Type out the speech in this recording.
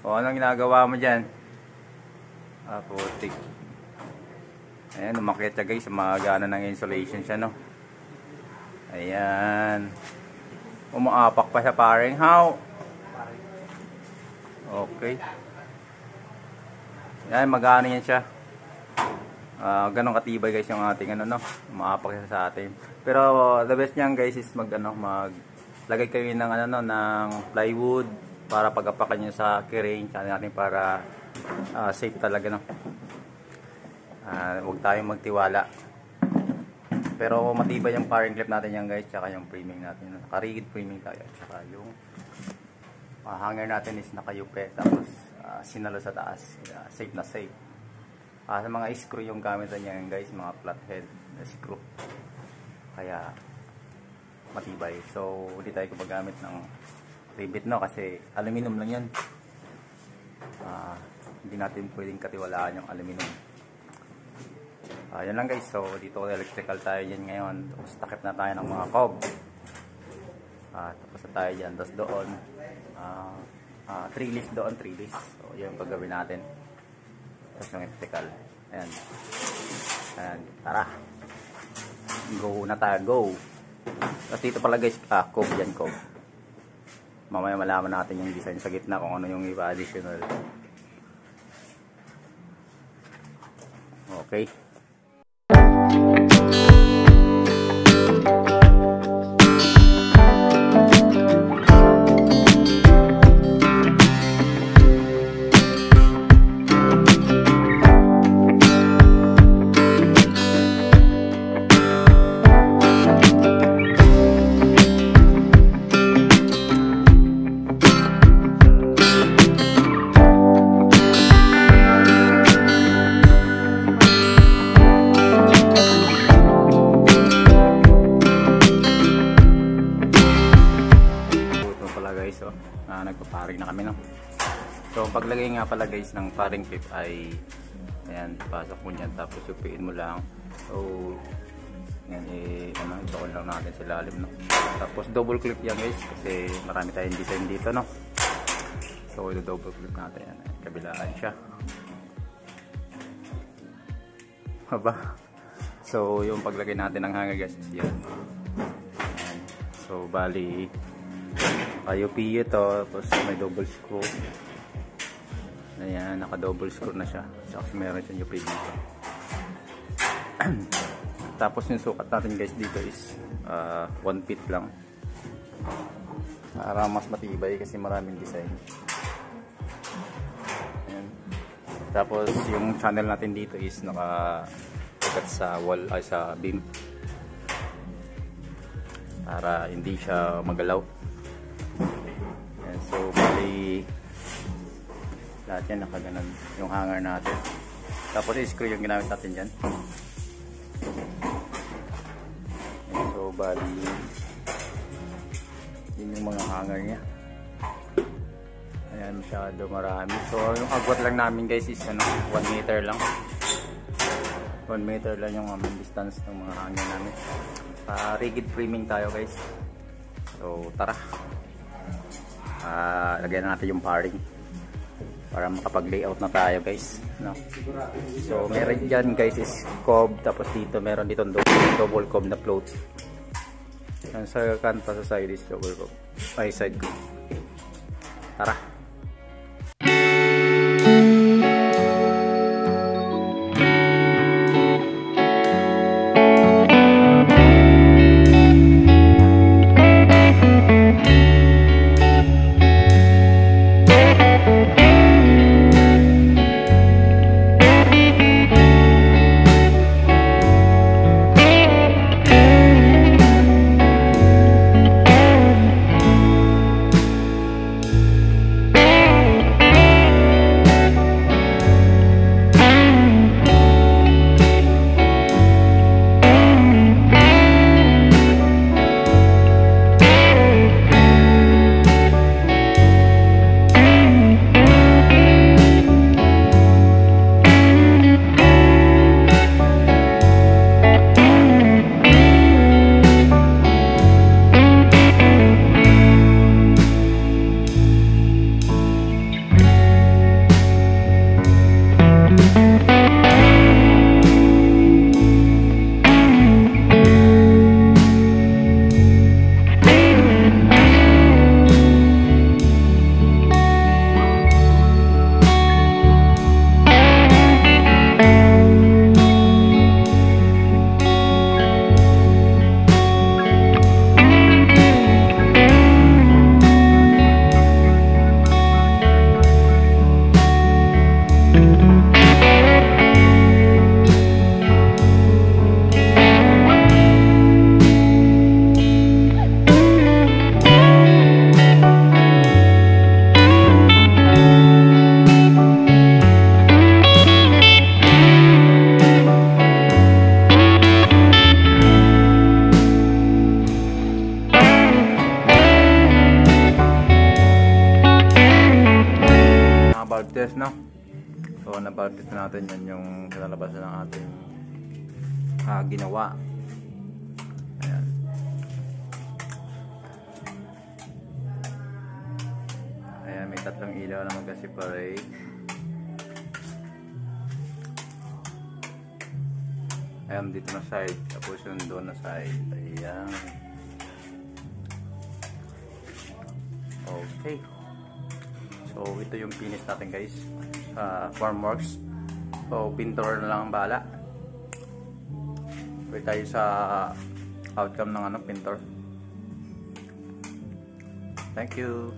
O, anong ginagawa mo dyan? Putik. Ayan, umakyat siya guys. Magana ng insulation siya, no? Ayan. Umaapak pa siya paring. How? Okay. Ayan, magana yan siya. Ganong katibay guys yung ating ano, no? Umaapak siya sa atin. Pero the best niyan guys is maglagay kayo ng ano, no, ng plywood para pag-apakan nyo sa keyring natin para safe talaga, no? Huwag tayong magtiwala. Pero matibay yung paring clip natin yan guys, tsaka yung framing natin. Nakarigid framing tayo. Tsaka yung hanger natin is nakayupe, tapos sinalo sa taas. Safe na safe. Sa mga screw yung gamit niya guys, mga flathead screw. Kaya matibay. So hindi tayo gumagamit ng rivet, no, kasi aluminum lang yan. Hindi natin pwedeng katiwalaan yung aluminum. Yan lang guys. So dito electrical tayo dyan ngayon. Tapos takip na tayo ng mga cob. Tapos na tayo dyan. Tapos doon 3 list doon, 3 list. So yun yung gagawin natin. Tapos yung electrical. Ayan. Ayan. Tara. Go na tayo. Go. Tapos dito pala guys, cob dyan, cob. Mamaya malaman natin yung design sa gitna kung ano yung iba additional. Okay. Nagpaparing na kami, no? So paglagay nga pala guys ng paring clip ay ayan, pasok mo dyan, tapos upiin mo lang. So yan, i-down lang natin sa ilalim, no? Tapos double clip yan guys, kasi marami tayong design dito, no? So double clip natin yan, kabilaan siya. Haba. So yung paglagay natin ng hanger guys is yan. Ayan. So bali UP ito, tapos may double screw. Ayan, naka double screw na siya. Tapos meron siyang UP dito. Tapos yung sukat natin guys dito is 1 feet lang, para mas matibay kasi maraming design. Ayan. Tapos yung channel natin dito is naka-ugat sa wall, ay sa beam, para hindi siya magalaw. So bali lahat yan nakaganan yung hanger natin. Tapos i-screw yung ginamit natin dyan. So bali yun yung mga hanger nya. Ayan, masyado marami. So yung agwat lang namin guys is 1 meter lang. 1 meter lang yung distance ng mga hanger namin. Rigid framing tayo guys. So tara, lagyan natin yung paring para makapag-layout na tayo guys, no? So meron dyan guys is cob, tapos dito meron dito double cob na float. Yan sa kanta sa side is double cob, ay side cob. Tara. bulb test, no? So na bulb test natin yan yung kalalabasan ng ating ginawa. Ayan. Ayan, may tatlong ilaw na magka-separate. Ayan, dito na side, tapos yung doon na side. Ayan. Okay. So, ito yung finish natin guys sa formworks. So, pintor na lang ang bala. Pwede tayo sa outcome ng pintor. Thank you.